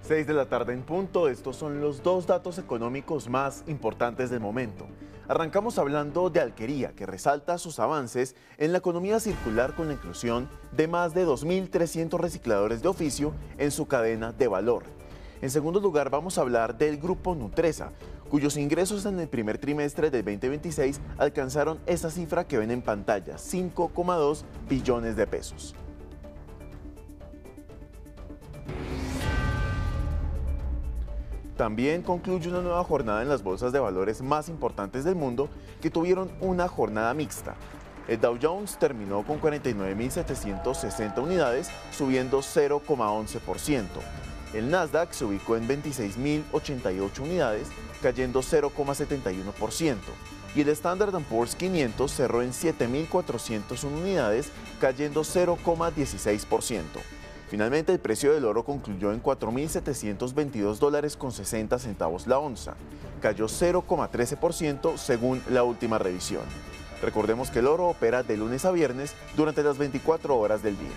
6 de la tarde en punto, estos son los dos datos económicos más importantes del momento. Arrancamos hablando de Alquería, que resalta sus avances en la economía circular con la inclusión de más de 2.300 recicladores de oficio en su cadena de valor. En segundo lugar, vamos a hablar del grupo Nutresa, cuyos ingresos en el primer trimestre del 2026 alcanzaron esa cifra que ven en pantalla, 5,2 billones de pesos. También concluye una nueva jornada en las bolsas de valores más importantes del mundo que tuvieron una jornada mixta. El Dow Jones terminó con 49.760 unidades, subiendo 0,11%. El Nasdaq se ubicó en 26.088 unidades, cayendo 0,71%. Y el Standard & Poor's 500 cerró en 7.401 unidades, cayendo 0,16%. Finalmente, el precio del oro concluyó en $4.722.60 la onza. Cayó 0,13% según la última revisión. Recordemos que el oro opera de lunes a viernes durante las 24 horas del día.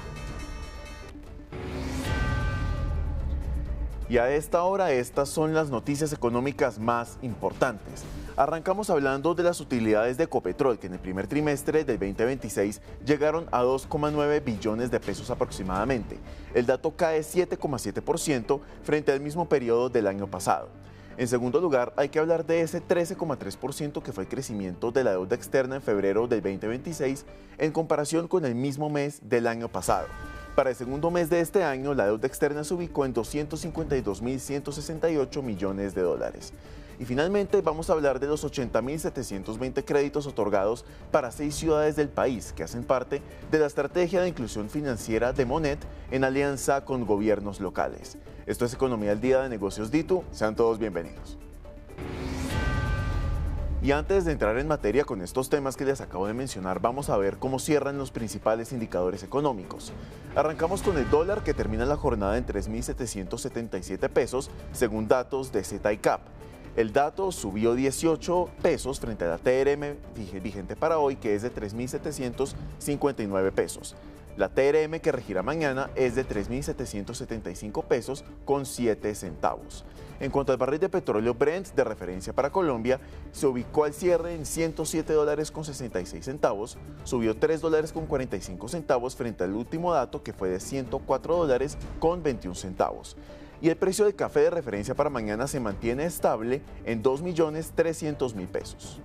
Y a esta hora, estas son las noticias económicas más importantes. Arrancamos hablando de las utilidades de Ecopetrol, que en el primer trimestre del 2026 llegaron a 2,9 billones de pesos aproximadamente. El dato cae 7,7% frente al mismo periodo del año pasado. En segundo lugar, hay que hablar de ese 13,3% que fue el crecimiento de la deuda externa en febrero del 2026 en comparación con el mismo mes del año pasado. Para el segundo mes de este año, la deuda externa se ubicó en 252.168 millones de dólares. Y finalmente vamos a hablar de los 80.720 créditos otorgados para 6 ciudades del país que hacen parte de la estrategia de inclusión financiera de Monet en alianza con gobiernos locales. Esto es Economía al Día de Negocios DITU. Sean todos bienvenidos. Y antes de entrar en materia con estos temas que les acabo de mencionar, vamos a ver cómo cierran los principales indicadores económicos. Arrancamos con el dólar, que termina la jornada en 3.777 pesos, según datos de Z-ICAP. El dato subió 18 pesos frente a la TRM vigente para hoy, que es de 3.759 pesos. La TRM que regirá mañana es de 3.775 pesos con 7 centavos. En cuanto al barril de petróleo Brent de referencia para Colombia, se ubicó al cierre en $107 con 66 centavos, subió $3 con 45 centavos frente al último dato que fue de $104 con 21 centavos. Y el precio del café de referencia para mañana se mantiene estable en 2.300.000 pesos.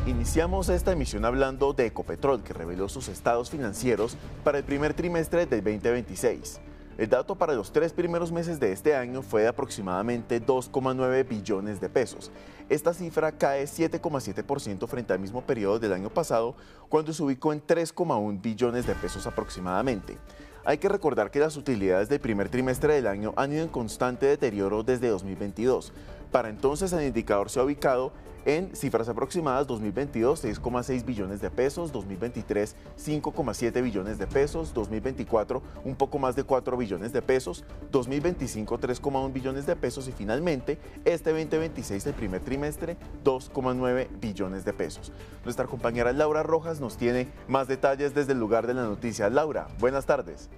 Iniciamos esta emisión hablando de Ecopetrol, que reveló sus estados financieros para el primer trimestre del 2026. El dato para los 3 primeros meses de este año fue de aproximadamente 2,9 billones de pesos. Esta cifra cae 7,7% frente al mismo periodo del año pasado, cuando se ubicó en 3,1 billones de pesos aproximadamente. Hay que recordar que las utilidades del primer trimestre del año han ido en constante deterioro desde 2022. Para entonces el indicador se ha ubicado en cifras aproximadas: 2022 6,6 billones de pesos, 2023 5,7 billones de pesos, 2024 un poco más de 4 billones de pesos, 2025 3,1 billones de pesos y finalmente este 2026, el primer trimestre, 2,9 billones de pesos. Nuestra compañera Laura Rojas nos tiene más detalles desde el lugar de la noticia. Laura, buenas tardes.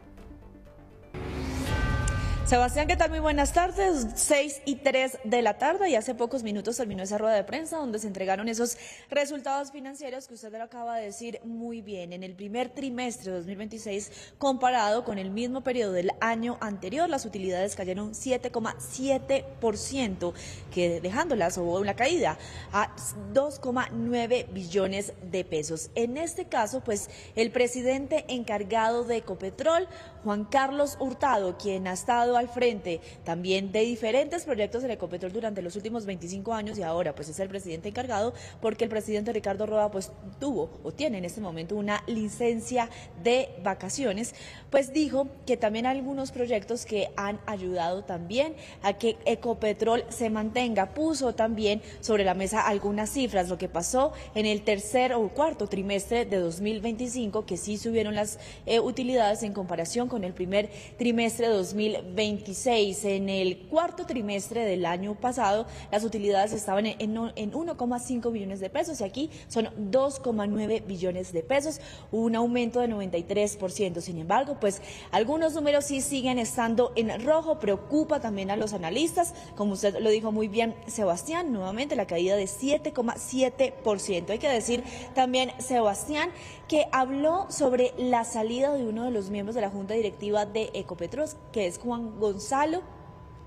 Sebastián, ¿qué tal? Muy buenas tardes, 6:03 de la tarde y hace pocos minutos terminó esa rueda de prensa donde se entregaron esos resultados financieros que usted lo acaba de decir muy bien. En el primer trimestre de 2026, comparado con el mismo periodo del año anterior, las utilidades cayeron 7,7%, que dejándolas hubo una caída a 2,9 billones de pesos. En este caso, pues el presidente encargado de Ecopetrol, Juan Carlos Hurtado, quien ha estado al frente también de diferentes proyectos de Ecopetrol durante los últimos 25 años y ahora pues es el presidente encargado porque el presidente Ricardo Roa pues tuvo o tiene en este momento una licencia de vacaciones, pues dijo que también hay algunos proyectos que han ayudado también a que Ecopetrol se mantenga. Puso también sobre la mesa algunas cifras, lo que pasó en el tercer o cuarto trimestre de 2025, que sí subieron las utilidades en comparación con el primer trimestre de 2026. En el cuarto trimestre del año pasado, las utilidades estaban en 1,5 billones de pesos y aquí son 2,9 billones de pesos, un aumento de 93%. Sin embargo, pues algunos números sí siguen estando en rojo, preocupa también a los analistas, como usted lo dijo muy bien, Sebastián, nuevamente la caída de 7,7%. Hay que decir también, Sebastián, que habló sobre la salida de uno de los miembros de la Junta Directiva de Ecopetrol, que es Juan Gonzalo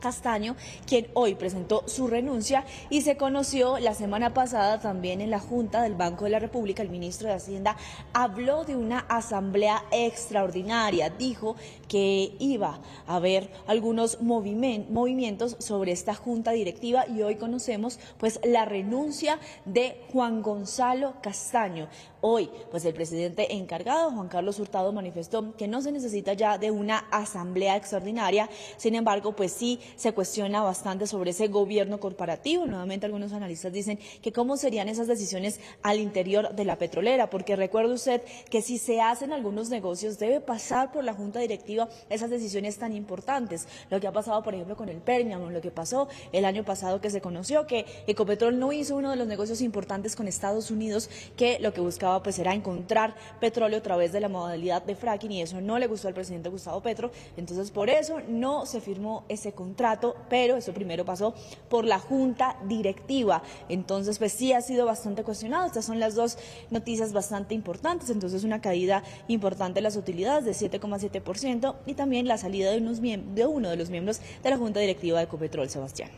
Castaño, quien hoy presentó su renuncia, y se conoció la semana pasada también en la Junta del Banco de la República. El ministro de Hacienda habló de una asamblea extraordinaria, dijo que iba a haber algunos movimientos sobre esta junta directiva y hoy conocemos pues la renuncia de Juan Gonzalo Castaño. Hoy, pues el presidente encargado, Juan Carlos Hurtado, manifestó que no se necesita ya de una asamblea extraordinaria. Sin embargo, pues sí se cuestiona bastante sobre ese gobierno corporativo. Nuevamente algunos analistas dicen que cómo serían esas decisiones al interior de la petrolera, porque recuerde usted que si se hacen algunos negocios debe pasar por la junta directiva esas decisiones tan importantes. Lo que ha pasado, por ejemplo, con el Permian, lo que pasó el año pasado, que se conoció que Ecopetrol no hizo uno de los negocios importantes con Estados Unidos, que lo que buscaba pues era encontrar petróleo a través de la modalidad de fracking, y eso no le gustó al presidente Gustavo Petro. Entonces por eso no se firmó ese contrato, pero eso primero pasó por la junta directiva. Entonces pues sí ha sido bastante cuestionado. Estas son las dos noticias bastante importantes. Entonces una caída importante de las utilidades de 7,7% y también la salida de uno de los miembros de la junta directiva de Ecopetrol, Sebastián.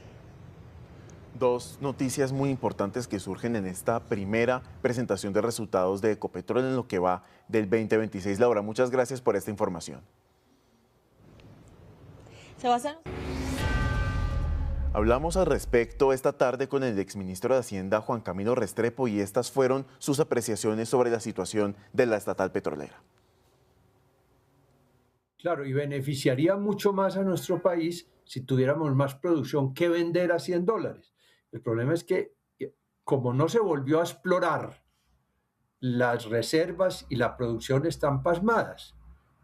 Dos noticias muy importantes que surgen en esta primera presentación de resultados de Ecopetrol en lo que va del 2026. Laura, muchas gracias por esta información. Sebastián. Hablamos al respecto esta tarde con el exministro de Hacienda, Juan Camilo Restrepo, y estas fueron sus apreciaciones sobre la situación de la estatal petrolera. Claro, y beneficiaría mucho más a nuestro país si tuviéramos más producción que vender a $100. El problema es que, como no se volvió a explorar, las reservas y la producción están pasmadas.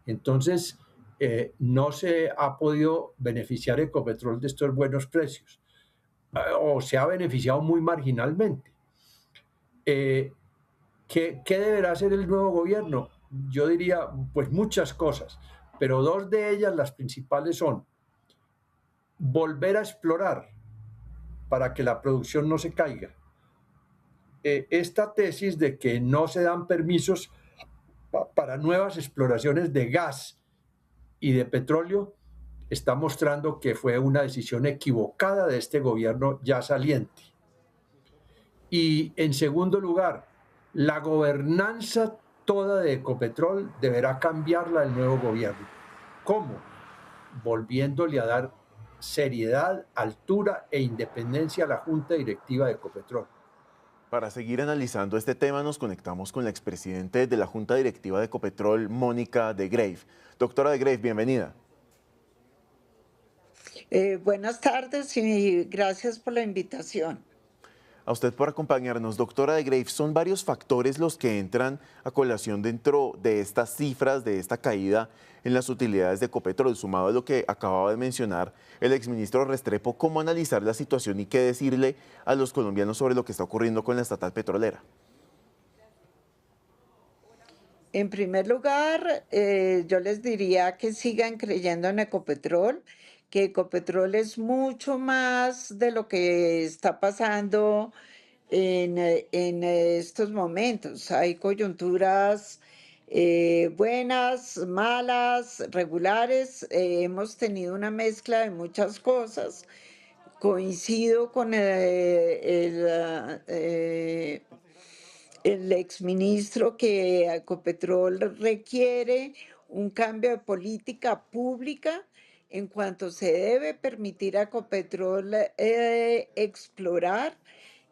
Entonces, no se ha podido beneficiar Ecopetrol de estos buenos precios, o se ha beneficiado muy marginalmente. ¿Qué deberá hacer el nuevo gobierno? Yo diría, pues muchas cosas, pero dos de ellas, las principales, son volver a explorar para que la producción no se caiga. Esta tesis de que no se dan permisos para nuevas exploraciones de gas y de petróleo está mostrando que fue una decisión equivocada de este gobierno ya saliente. Y en segundo lugar, la gobernanza toda de Ecopetrol deberá cambiarla el nuevo gobierno. ¿Cómo? Volviéndole a dar seriedad, altura e independencia a la Junta Directiva de Ecopetrol. Para seguir analizando este tema, nos conectamos con la expresidente de la Junta Directiva de Ecopetrol, Mónica de Grave. Doctora de Grave, bienvenida. Buenas tardes y gracias por la invitación. A usted por acompañarnos. Doctora de Grave, son varios factores los que entran a colación dentro de estas cifras, de esta caída en las utilidades de Ecopetrol, sumado a lo que acababa de mencionar el exministro Restrepo. ¿Cómo analizar la situación y qué decirle a los colombianos sobre lo que está ocurriendo con la estatal petrolera? En primer lugar, yo les diría que sigan creyendo en Ecopetrol, que Ecopetrol es mucho más de lo que está pasando en estos momentos. Hay coyunturas buenas, malas, regulares. Hemos tenido una mezcla de muchas cosas. Coincido con el exministro que Ecopetrol requiere un cambio de política pública en cuanto se debe permitir a Ecopetrol explorar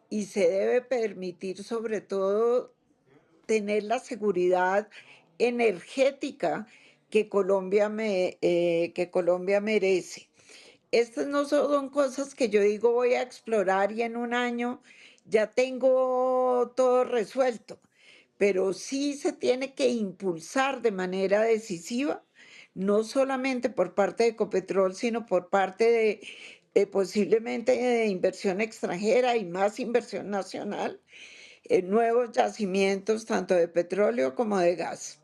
y se debe permitir sobre todo tener la seguridad energética que Colombia merece. Estas no son cosas que yo digo voy a explorar y en un año ya tengo todo resuelto, pero sí se tiene que impulsar de manera decisiva no solamente por parte de Ecopetrol, sino por parte posiblemente de inversión extranjera y más inversión nacional en nuevos yacimientos, tanto de petróleo como de gas.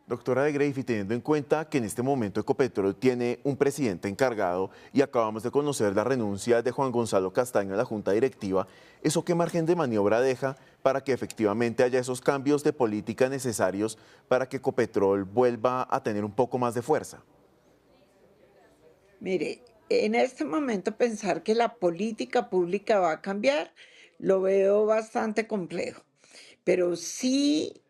Doctora de Greiff, y teniendo en cuenta que en este momento Ecopetrol tiene un presidente encargado y acabamos de conocer la renuncia de Juan Gonzalo Castaño a la Junta Directiva, ¿eso qué margen de maniobra deja para que efectivamente haya esos cambios de política necesarios para que Ecopetrol vuelva a tener un poco más de fuerza? Mire, en este momento pensar que la política pública va a cambiar, lo veo bastante complejo. Pero sí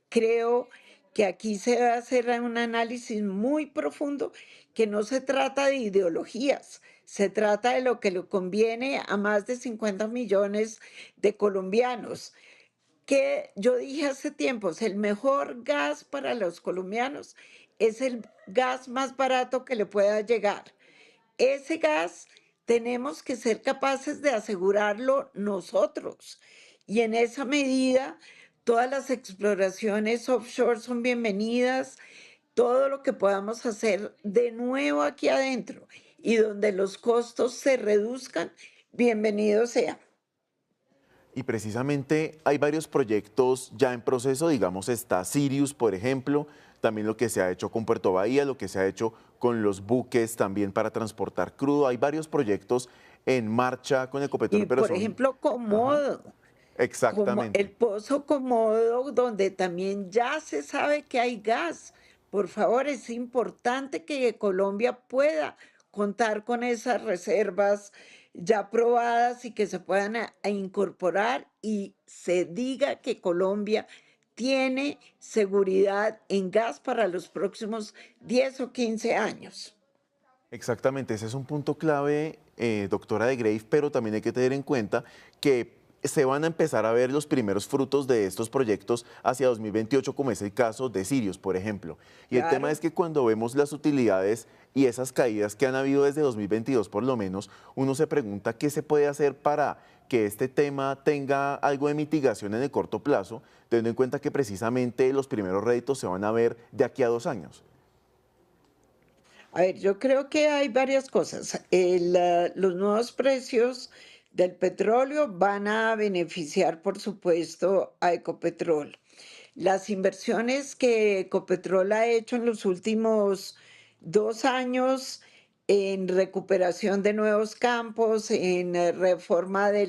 creo que aquí se debe hacer un análisis muy profundo, que no se trata de ideologías, se trata de lo que le conviene a más de 50 millones de colombianos. Que yo dije hace tiempos, el mejor gas para los colombianos es el gas más barato que le pueda llegar. Ese gas tenemos que ser capaces de asegurarlo nosotros. Y en esa medida, todas las exploraciones offshore son bienvenidas, todo lo que podamos hacer de nuevo aquí adentro y donde los costos se reduzcan, bienvenido sea. Y precisamente hay varios proyectos ya en proceso, digamos está Sirius, por ejemplo, también lo que se ha hecho con Puerto Bahía, lo que se ha hecho con los buques también para transportar crudo. Hay varios proyectos en marcha con Ecopetrol, Y pero por son... ejemplo, Ajá, Comodo, como el exactamente. pozo Comodo, donde también ya se sabe que hay gas. Por favor, es importante que Colombia pueda contar con esas reservas ya probadas y que se puedan a incorporar y se diga que Colombia tiene seguridad en gas para los próximos 10 o 15 años. Exactamente, ese es un punto clave, doctora de Greiff, pero también hay que tener en cuenta que se van a empezar a ver los primeros frutos de estos proyectos hacia 2028, como es el caso de Sirius, por ejemplo. Y el tema Claro. es que cuando vemos las utilidades y esas caídas que han habido desde 2022 por lo menos, uno se pregunta qué se puede hacer para que este tema tenga algo de mitigación en el corto plazo, teniendo en cuenta que precisamente los primeros réditos se van a ver de aquí a 2 años. A ver, yo creo que hay varias cosas. Los nuevos precios del petróleo van a beneficiar, por supuesto, a Ecopetrol. Las inversiones que Ecopetrol ha hecho en los últimos 2 años en recuperación de nuevos campos, en reforma de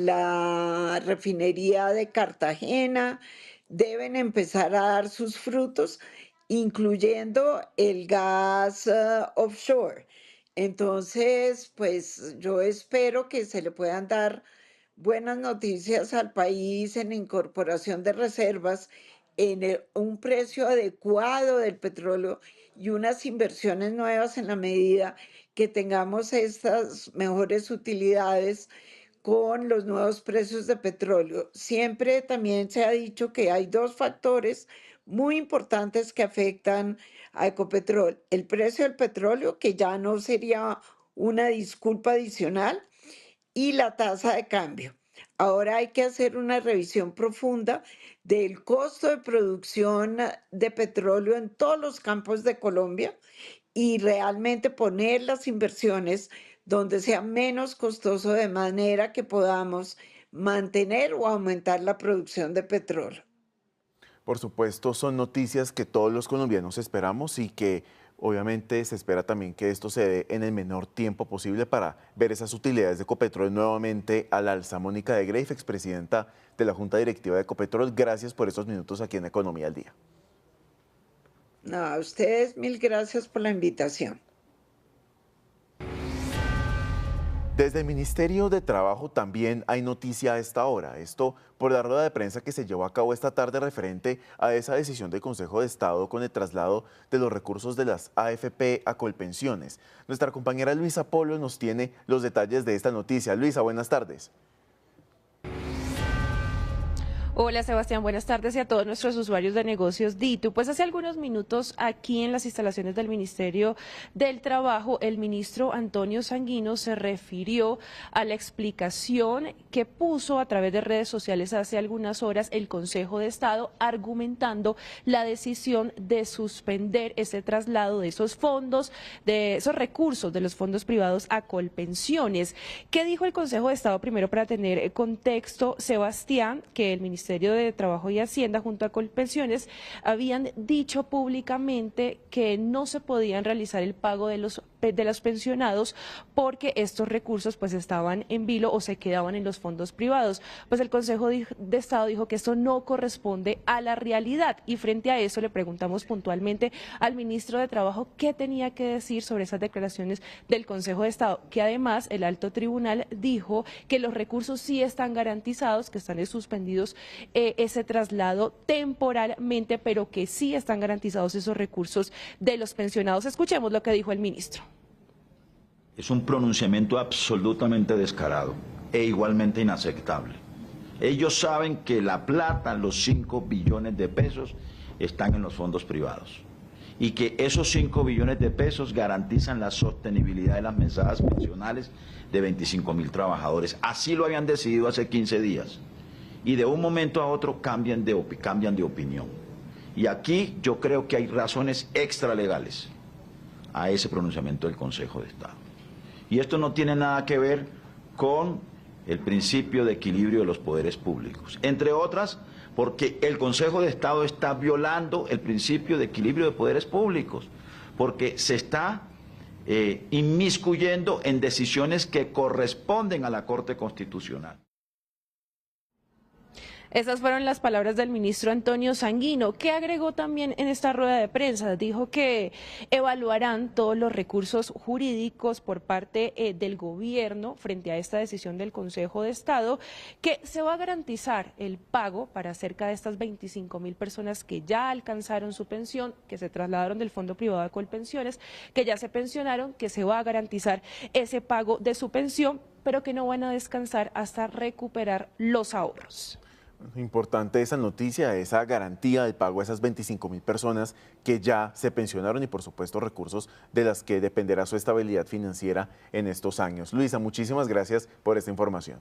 la refinería de Cartagena, deben empezar a dar sus frutos, incluyendo el gas offshore. Entonces, pues yo espero que se le puedan dar buenas noticias al país en incorporación de reservas, en un precio adecuado del petróleo y unas inversiones nuevas en la medida que tengamos estas mejores utilidades con los nuevos precios de petróleo. Siempre también se ha dicho que hay dos factores muy importantes que afectan a Ecopetrol. El precio del petróleo, que ya no sería una disculpa adicional, y la tasa de cambio. Ahora hay que hacer una revisión profunda del costo de producción de petróleo en todos los campos de Colombia y realmente poner las inversiones donde sea menos costoso de manera que podamos mantener o aumentar la producción de petróleo. Por supuesto, son noticias que todos los colombianos esperamos y que obviamente se espera también que esto se dé en el menor tiempo posible para ver esas utilidades de Ecopetrol nuevamente al alza. Mónica de Greiff, expresidenta de la Junta Directiva de Ecopetrol, gracias por estos minutos aquí en Economía al Día. No, a ustedes mil gracias por la invitación. Desde el Ministerio de Trabajo también hay noticia a esta hora. Esto por la rueda de prensa que se llevó a cabo esta tarde referente a esa decisión del Consejo de Estado con el traslado de los recursos de las AFP a Colpensiones. Nuestra compañera Luisa Polo nos tiene los detalles de esta noticia. Luisa, buenas tardes. Hola Sebastián, buenas tardes y a todos nuestros usuarios de negocios DITU. Pues hace algunos minutos aquí en las instalaciones del Ministerio del Trabajo, el ministro Antonio Sanguino se refirió a la explicación que puso a través de redes sociales hace algunas horas el Consejo de Estado, argumentando la decisión de suspender ese traslado de esos fondos, de esos recursos de los fondos privados a Colpensiones. ¿Qué dijo el Consejo de Estado? Primero, para tener contexto, Sebastián, que el Ministerio de Trabajo y Hacienda junto a Colpensiones habían dicho públicamente que no se podían realizar el pago de los pensionados porque estos recursos pues estaban en vilo o se quedaban en los fondos privados. Pues el Consejo de Estado dijo que esto no corresponde a la realidad y frente a eso le preguntamos puntualmente al ministro de Trabajo qué tenía que decir sobre esas declaraciones del Consejo de Estado, que además el alto tribunal dijo que los recursos sí están garantizados, que están suspendidos ese traslado temporalmente, pero que sí están garantizados esos recursos de los pensionados. Escuchemos lo que dijo el ministro. Es un pronunciamiento absolutamente descarado e igualmente inaceptable. Ellos saben que la plata, los 5 billones de pesos, están en los fondos privados y que esos 5 billones de pesos garantizan la sostenibilidad de las mesadas pensionales de 25.000 trabajadores. Así lo habían decidido hace 15 días y de un momento a otro cambian de opinión. Y aquí yo creo que hay razones extralegales a ese pronunciamiento del Consejo de Estado. Y esto no tiene nada que ver con el principio de equilibrio de los poderes públicos, entre otras porque el Consejo de Estado está violando el principio de equilibrio de poderes públicos, porque se está inmiscuyendo en decisiones que corresponden a la Corte Constitucional. Esas fueron las palabras del ministro Antonio Sanguino, que agregó también en esta rueda de prensa. Dijo que evaluarán todos los recursos jurídicos por parte del gobierno frente a esta decisión del Consejo de Estado, que se va a garantizar el pago para cerca de estas 25.000 personas que ya alcanzaron su pensión, que se trasladaron del fondo privado de Colpensiones, que ya se pensionaron, que se va a garantizar ese pago de su pensión, pero que no van a descansar hasta recuperar los ahorros. Importante esa noticia, esa garantía del pago a esas 25.000 personas que ya se pensionaron y por supuesto recursos de las que dependerá su estabilidad financiera en estos años. Luisa, muchísimas gracias por esta información.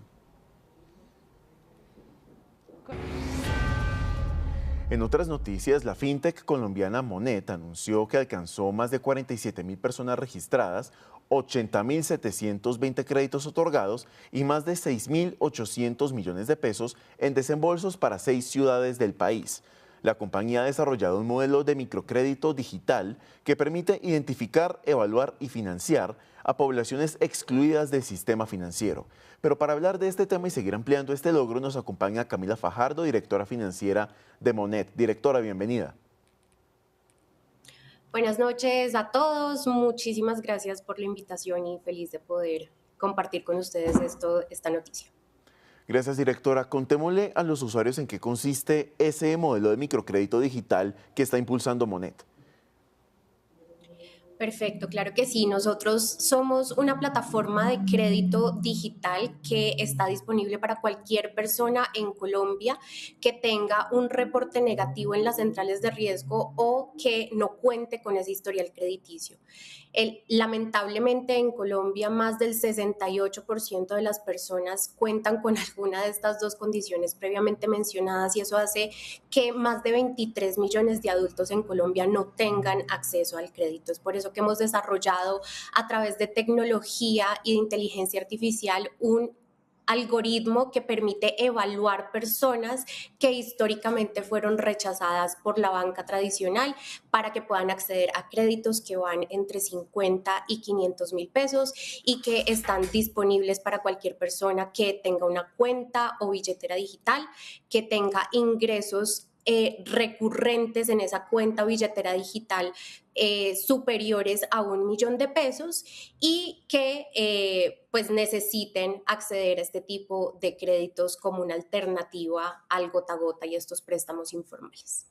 En otras noticias, la fintech colombiana Monet anunció que alcanzó más de 47.000 personas registradas, 80.720 créditos otorgados y más de 6.800 millones de pesos en desembolsos para 6 ciudades del país. La compañía ha desarrollado un modelo de microcrédito digital que permite identificar, evaluar y financiar a poblaciones excluidas del sistema financiero. Pero para hablar de este tema y seguir ampliando este logro nos acompaña Camila Fajardo, directora financiera de Monet. Directora, bienvenida. Buenas noches a todos, muchísimas gracias por la invitación y feliz de poder compartir con ustedes esta noticia. Gracias, directora. Contémosle a los usuarios en qué consiste ese modelo de microcrédito digital que está impulsando Monet. Perfecto, claro que sí. Nosotros somos una plataforma de crédito digital que está disponible para cualquier persona en Colombia que tenga un reporte negativo en las centrales de riesgo o que no cuente con ese historial crediticio. Lamentablemente en Colombia más del 68% de las personas cuentan con alguna de estas dos condiciones previamente mencionadas y eso hace que más de 23 millones de adultos en Colombia no tengan acceso al crédito. Es por eso que hemos desarrollado a través de tecnología y de inteligencia artificial un algoritmo que permite evaluar personas que históricamente fueron rechazadas por la banca tradicional para que puedan acceder a créditos que van entre 50 y 500.000 pesos y que están disponibles para cualquier persona que tenga una cuenta o billetera digital, que tenga ingresos recurrentes en esa cuenta o billetera digital superiores a 1 millón de pesos y que pues necesiten acceder a este tipo de créditos como una alternativa al gota a gota y estos préstamos informales.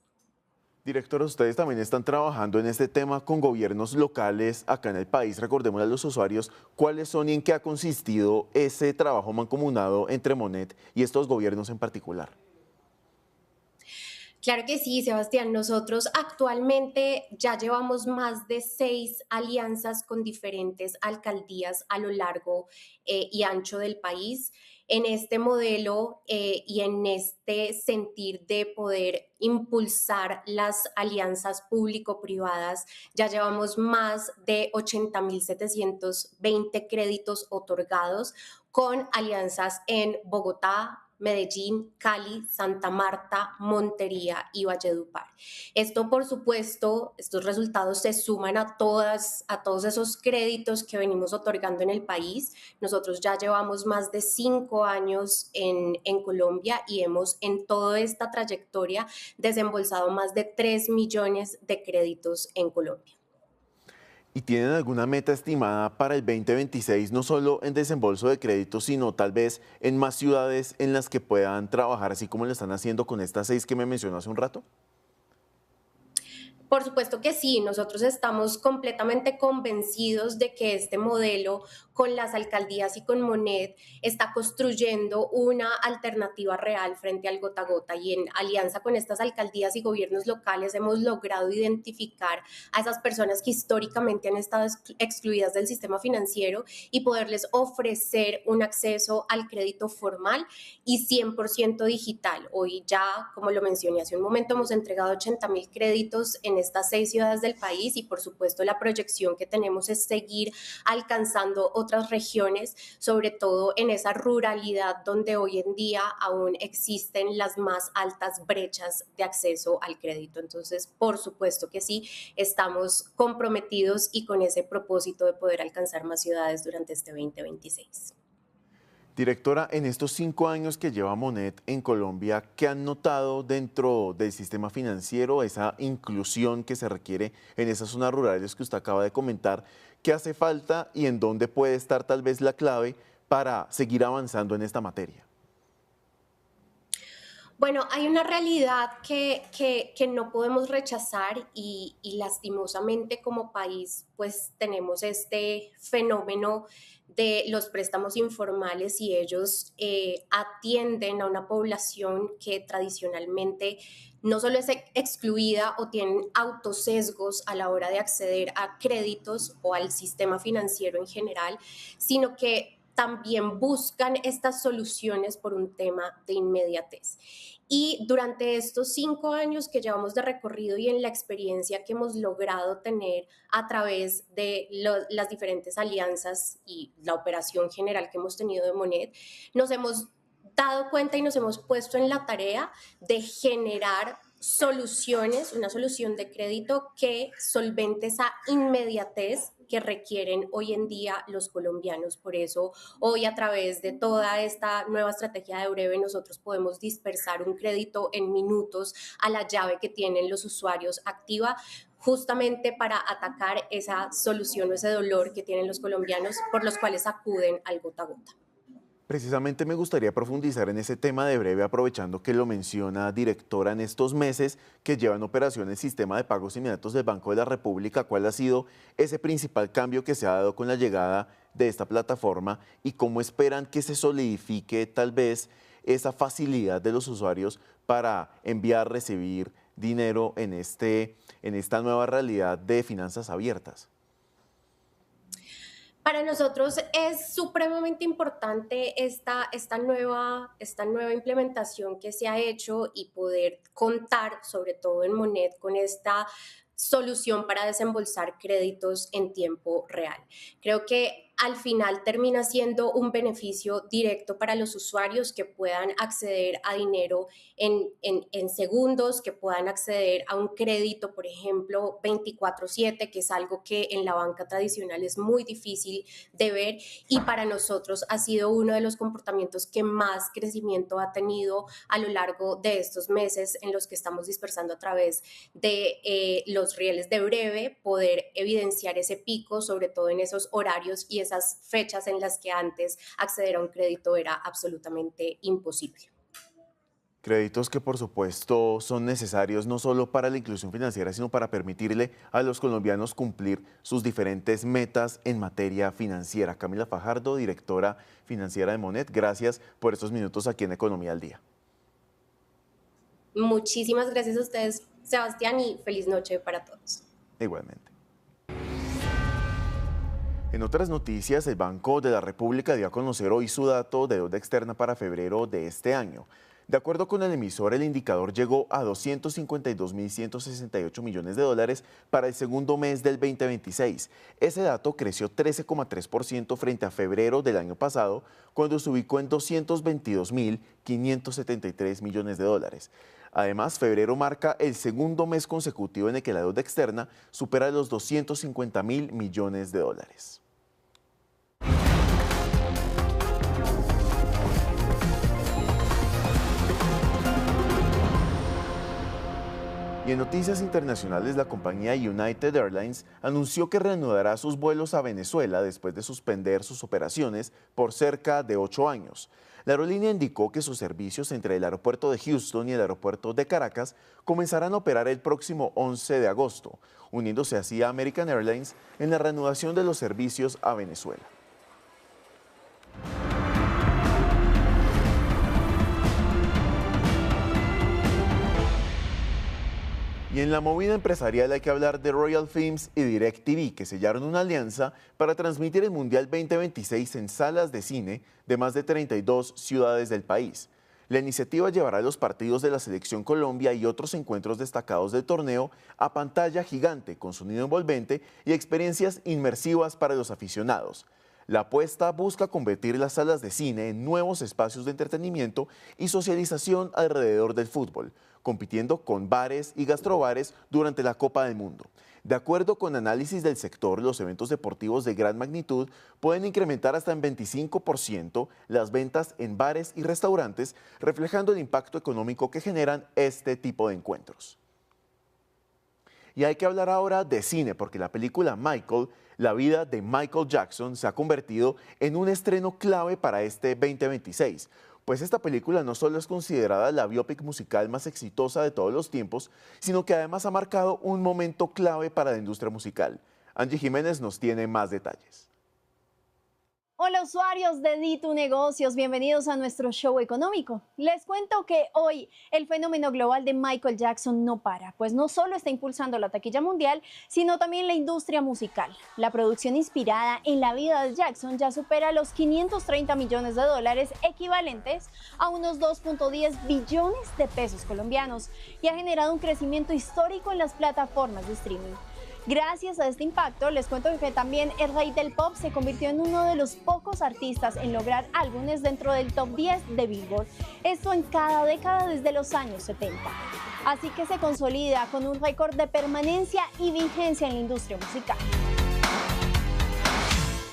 Directora, ustedes también están trabajando en este tema con gobiernos locales acá en el país. Recordemos a los usuarios cuáles son y en qué ha consistido ese trabajo mancomunado entre Monet y estos gobiernos en particular. Claro que sí, Sebastián. Nosotros actualmente ya llevamos más de 6 alianzas con diferentes alcaldías a lo largo y ancho del país. En este modelo y en este sentir de poder impulsar las alianzas público-privadas, ya llevamos más de 80.720 créditos otorgados con alianzas en Bogotá, Medellín, Cali, Santa Marta, Montería y Valledupar. Esto, por supuesto, estos resultados se suman a todos esos créditos que venimos otorgando en el país. Nosotros ya llevamos más de 5 años en Colombia y hemos en toda esta trayectoria desembolsado más de 3 millones de créditos en Colombia. ¿Y tienen alguna meta estimada para el 2026, no solo en desembolso de créditos, sino tal vez en más ciudades en las que puedan trabajar, así como lo están haciendo con estas 6 que me mencionó hace un rato? Por supuesto que sí, nosotros estamos completamente convencidos de que este modelo con las alcaldías y con Monet está construyendo una alternativa real frente al gota a gota, y en alianza con estas alcaldías y gobiernos locales hemos logrado identificar a esas personas que históricamente han estado excluidas del sistema financiero y poderles ofrecer un acceso al crédito formal y 100% digital. Hoy ya, como lo mencioné hace un momento, hemos entregado 80.000 créditos en estas 6 ciudades del país y por supuesto la proyección que tenemos es seguir alcanzando otras regiones, sobre todo en esa ruralidad donde hoy en día aún existen las más altas brechas de acceso al crédito. Entonces, por supuesto que sí, estamos comprometidos y con ese propósito de poder alcanzar más ciudades durante este 2026. Directora, en estos 5 años que lleva Monet en Colombia, ¿qué han notado dentro del sistema financiero, esa inclusión que se requiere en esas zonas rurales que usted acaba de comentar? ¿Qué hace falta y en dónde puede estar tal vez la clave para seguir avanzando en esta materia? Bueno, hay una realidad que no podemos rechazar y lastimosamente como país pues tenemos este fenómeno de los préstamos informales y ellos atienden a una población que tradicionalmente no solo es excluida o tienen autosesgos a la hora de acceder a créditos o al sistema financiero en general, sino que también buscan estas soluciones por un tema de inmediatez. Y durante estos 5 años que llevamos de recorrido y en la experiencia que hemos logrado tener a través de las diferentes alianzas y la operación general que hemos tenido de Monet, nos hemos dado cuenta y nos hemos puesto en la tarea de generar soluciones, una solución de crédito que solvente esa inmediatez que requieren hoy en día los colombianos. Por eso, hoy a través de toda esta nueva estrategia de Breve, nosotros podemos dispersar un crédito en minutos a la llave que tienen los usuarios activa, justamente para atacar esa solución o ese dolor que tienen los colombianos por los cuales acuden al gota a gota. Precisamente me gustaría profundizar en ese tema de Breve, aprovechando que lo menciona, directora, en estos meses que lleva en operación el sistema de pagos inmediatos del Banco de la República. ¿Cuál ha sido ese principal cambio que se ha dado con la llegada de esta plataforma y cómo esperan que se solidifique tal vez esa facilidad de los usuarios para enviar, recibir dinero en esta nueva realidad de finanzas abiertas? Para nosotros es supremamente importante esta nueva implementación que se ha hecho y poder contar, sobre todo en Monet, con esta solución para desembolsar créditos en tiempo real. Creo que al final termina siendo un beneficio directo para los usuarios que puedan acceder a dinero en segundos, que puedan acceder a un crédito, por ejemplo, 24/7, que es algo que en la banca tradicional es muy difícil de ver, y para nosotros ha sido uno de los comportamientos que más crecimiento ha tenido a lo largo de estos meses en los que estamos dispersando a través de los rieles de Breve, poder evidenciar ese pico, sobre todo en esos horarios y esas fechas en las que antes acceder a un crédito era absolutamente imposible. Créditos que por supuesto son necesarios no solo para la inclusión financiera, sino para permitirle a los colombianos cumplir sus diferentes metas en materia financiera. Camila Fajardo, directora financiera de Monet, gracias por estos minutos aquí en Economía al Día. Muchísimas gracias a ustedes, Sebastián, y feliz noche para todos. Igualmente. En otras noticias, el Banco de la República dio a conocer hoy su dato de deuda externa para febrero de este año. De acuerdo con el emisor, el indicador llegó a 252.168 millones de dólares para el segundo mes del 2026. Ese dato creció 13,3% frente a febrero del año pasado, cuando se ubicó en 222.573 millones de dólares. Además, febrero marca el segundo mes consecutivo en el que la deuda externa supera los 250.000 millones de dólares. Y en noticias internacionales, la compañía United Airlines anunció que reanudará sus vuelos a Venezuela después de suspender sus operaciones por cerca de 8 años. La aerolínea indicó que sus servicios entre el aeropuerto de Houston y el aeropuerto de Caracas comenzarán a operar el próximo 11 de agosto, uniéndose así a American Airlines en la reanudación de los servicios a Venezuela. Y en la movida empresarial hay que hablar de Royal Films y DirecTV, que sellaron una alianza para transmitir el Mundial 2026 en salas de cine de más de 32 ciudades del país. La iniciativa llevará los partidos de la Selección Colombia y otros encuentros destacados del torneo a pantalla gigante con sonido envolvente y experiencias inmersivas para los aficionados. La apuesta busca convertir las salas de cine en nuevos espacios de entretenimiento y socialización alrededor del fútbol, compitiendo con bares y gastrobares durante la Copa del Mundo. De acuerdo con análisis del sector, los eventos deportivos de gran magnitud pueden incrementar hasta en 25% las ventas en bares y restaurantes, reflejando el impacto económico que generan este tipo de encuentros. Y hay que hablar ahora de cine, porque la película Michael, la vida de Michael Jackson, se ha convertido en un estreno clave para este 2026. Pues esta película no solo es considerada la biopic musical más exitosa de todos los tiempos, sino que además ha marcado un momento clave para la industria musical. Angie Jiménez nos tiene más detalles. Hola usuarios de Di2 Negocios, bienvenidos a nuestro show económico. Les cuento que hoy el fenómeno global de Michael Jackson no para, pues no solo está impulsando la taquilla mundial, sino también la industria musical. La producción inspirada en la vida de Jackson ya supera los 530 millones de dólares, equivalentes a unos 2.10 billones de pesos colombianos, y ha generado un crecimiento histórico en las plataformas de streaming. Gracias a este impacto, les cuento que también el rey del pop se convirtió en uno de los pocos artistas en lograr álbumes dentro del top 10 de Billboard, esto en cada década desde los años 70. Así que se consolida con un récord de permanencia y vigencia en la industria musical.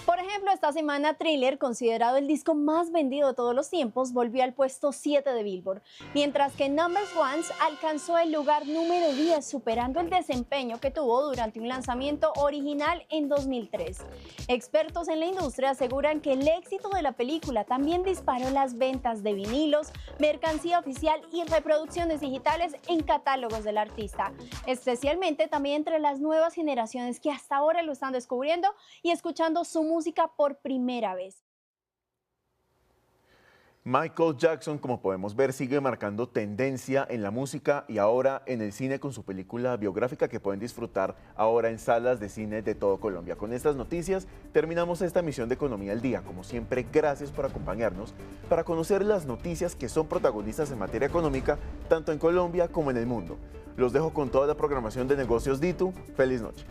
Por ejemplo, esta semana Thriller, considerado el disco más vendido de todos los tiempos, volvió al puesto 7 de Billboard, mientras que Number One alcanzó el lugar número 10, superando el desempeño que tuvo durante un lanzamiento original en 2003. Expertos en la industria aseguran que el éxito de la película también disparó las ventas de vinilos, mercancía oficial y reproducciones digitales en catálogos del artista, especialmente también entre las nuevas generaciones que hasta ahora lo están descubriendo y escuchando su música por primera vez. Michael Jackson, como podemos ver, sigue marcando tendencia en la música y ahora en el cine con su película biográfica que pueden disfrutar ahora en salas de cine de todo Colombia. Con estas noticias terminamos esta emisión de Economía al Día. Como siempre, gracias por acompañarnos para conocer las noticias que son protagonistas en materia económica, tanto en Colombia como en el mundo. Los dejo con toda la programación de Negocios Di2. Feliz noche.